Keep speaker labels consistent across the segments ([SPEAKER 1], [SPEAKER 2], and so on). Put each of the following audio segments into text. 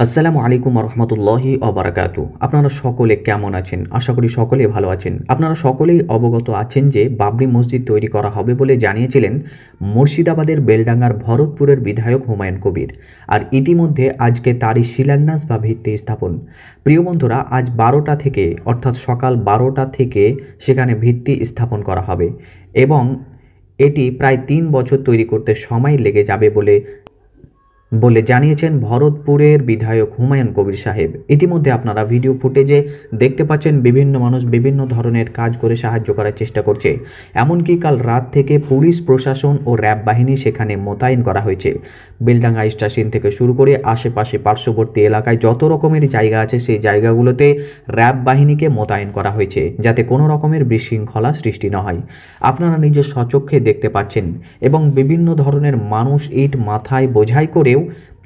[SPEAKER 1] আসসালামু আলাইকুম রহমতুল্লাহি অবরাকাতু। আপনারা সকলে কেমন আছেন? আশা করি সকলেই ভালো আছেন। আপনারা সকলেই অবগত আছেন যে বাবরি মসজিদ তৈরি করা হবে বলে জানিয়েছিলেন মুর্শিদাবাদের বেলডাঙ্গার ভরতপুরের বিধায়ক হুমায়ুন কবির। আর ইতিমধ্যে আজকে তারই শিলান্যাস বা ভিত্তি স্থাপন। প্রিয় বন্ধুরা, আজ 12টা থেকে অর্থাৎ সকাল 12টা থেকে সেখানে ভিত্তি স্থাপন করা হবে এবং এটি প্রায় 3 বছর তৈরি করতে সময় লেগে যাবে বলে জানিয়েছেন ভরতপুরের বিধায়ক হুমায়ুন কবির সাহেব। ইতিমধ্যে আপনারা ভিডিও ফুটেজে দেখতে পাচ্ছেন বিভিন্ন মানুষ বিভিন্ন ধরনের কাজ করে সাহায্য করার চেষ্টা করছে। এমনকি কাল রাত থেকে পুলিশ প্রশাসন ও র্যাব বাহিনী সেখানে মোতায়েন করা হয়েছে। বেলডাঙ্গা স্টেশন থেকে শুরু করে আশেপাশে পার্শ্ববর্তী এলাকায় যত রকমের জায়গা আছে সেই জায়গাগুলোতে র্যাব বাহিনীকে মোতায়েন করা হয়েছে যাতে কোনো রকমের বিশৃঙ্খলা সৃষ্টি না হয়। আপনারা নিজের স্বচক্ষে দেখতে পাচ্ছেন এবং বিভিন্ন ধরনের মানুষ ইট মাথায় বোঝাই করেও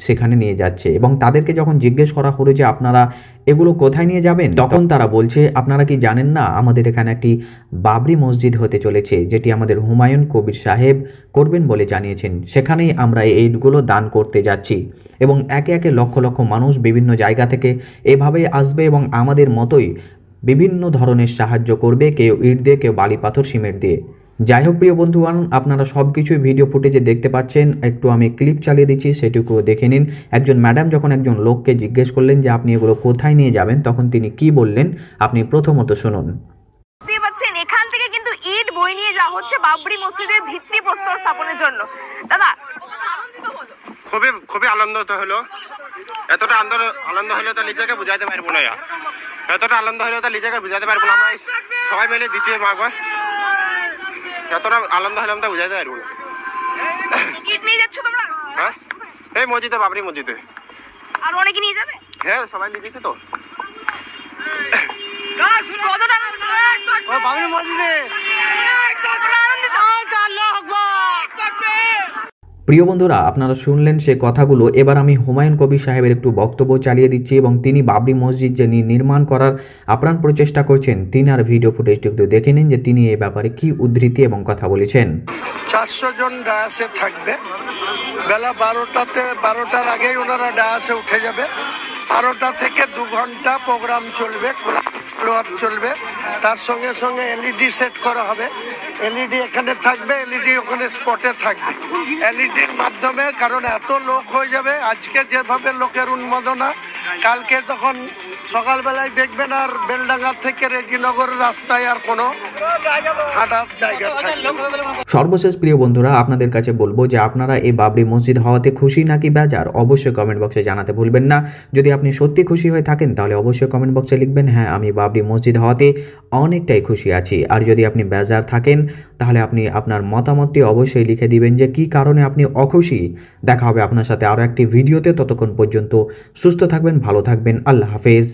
[SPEAKER 1] সেখানে নিয়ে যাচ্ছে এবং তাদেরকে যখন জিজ্ঞেস করা হলো যে আপনারা এগুলো কোথায় নিয়ে যাবেন, তখন তারা বলছে আপনারা কি জানেন না আমাদের এখানে একটি বাবরি মসজিদ হতে চলেছে যেটি আমাদের হুমায়ুন কবির সাহেব করবেন বলে জানিয়েছেন। সেখানেই আমরা এই ইটগুলো দান করতে যাচ্ছি এবং একে একে লক্ষ লক্ষ মানুষ বিভিন্ন জায়গা থেকে এভাবেই আসবে এবং আমাদের মতোই বিভিন্ন ধরনের সাহায্য করবে, কেউ ইট দিয়ে, কেউ বালি পাথর সিমেন্ট দিয়ে। যাই হোক প্রিয় বন্ধুগণ, আপনারা সব কিছুই ভিডিও ফুটেজে দেখতে পাচ্ছেন। একটু আমি ক্লিপ চালিয়ে দিচ্ছি, সেটুকু দেখে নিন। একজন ম্যাডাম যখন একজন লোককে জিজ্ঞেস করলেন যে আপনি এগুলো কোথায় নিয়ে যাবেন, তখন তিনি কি বললেন আপনি প্রথমত শুনুন।
[SPEAKER 2] এখান থেকে কিন্তু ইট বই নিয়ে যাওয়া হচ্ছে বাবরি মসজিদের ভিত্তি প্রস্তর স্থাপনের জন্য। দাদা আনন্দিত হলো?
[SPEAKER 3] খুবই খুবই আনন্দিত হলো। এতটা আনন্দ হলো তো নিজেকে বুঝাইতে পারবো না। এতটা আনন্দ হলো তো নিজেকে বুঝাইতে পারবো না। আমরা সবাই মিলে দিচ্ছি মাগবার। এতটা আনন্দ হলাম তা বুঝাইতে পারবো না।
[SPEAKER 2] ইট নিয়ে যাচ্ছ তোমরা?
[SPEAKER 3] হ্যাঁ, এই মসজিদে, বাবরি মসজিদে।
[SPEAKER 2] আর অনেকে নিয়ে যাবে?
[SPEAKER 3] হ্যাঁ, সবাই নিয়ে দিচ্ছে তো।
[SPEAKER 2] কতটা
[SPEAKER 3] বাবরি মসজিদে
[SPEAKER 2] আনন্দিত?
[SPEAKER 1] প্রিয় বন্ধুরা, আপনারা শুনলেন সে কথাগুলো। এবার আমি হুমায়ুন কবির সাহেবের একটু বক্তব্য চালিয়ে দিচ্ছি এবং তিনি বাবরি মসজিদ যে নির্মাণ করার আপ্রাণ প্রচেষ্টা করছেন তিনি আর ভিডিও ফুটেজটি একটু দেখে নিন যে তিনি এ ব্যাপারে কি উদ্ধৃতি এবং কথা বলেছেন।
[SPEAKER 4] 400 জন ডায়াসে থাকবে। বেলা 12টার আগেই ওনারা ডায়াসে উঠে যাবে। 12টা থেকে 2 ঘন্টা প্রোগ্রাম চলবে, চলবে। তার সঙ্গে সঙ্গে এলইডি সেট করা হবে। এলইডি এখানে থাকবে, এলইডি ওখানে স্পটে থাকবে। এলইডির মাধ্যমে, কারণ এত লোক হয়ে যাবে, আজকে যেভাবে লোকের উন্মাদনা, কালকে তখন সকালবেলায় দেখবেন আর বেলডাঙ্গা থেকে রেজিনগরের রাস্তায় আর কোনো হাঁটার জায়গা থাকবে।
[SPEAKER 1] সর্বশেষ প্রিয় বন্ধুরা, আপনাদের কাছে বলবো যে আপনারা এই বাবরি মসজিদ হওয়াতে খুশি নাকি বেজার অবশ্যই কমেন্ট বক্সে জানাতে ভুলবেন না। যদি আপনি সত্যি খুশি হয়ে থাকেন তাহলে অবশ্যই কমেন্ট বক্সে লিখবেন হ্যাঁ আমি বাবরি মসজিদ হওয়াতে অনেকটাই খুশি আছি। আর যদি আপনি বেজার থাকেন তাহলে আপনি আপনার মতামতটি অবশ্যই লিখে দিবেন যে কি কারণে আপনি অখুশি। দেখা হবে আপনার সাথে আরও একটি ভিডিওতে। ততক্ষণ পর্যন্ত সুস্থ থাকবেন, ভালো থাকবেন। আল্লাহ হাফেজ।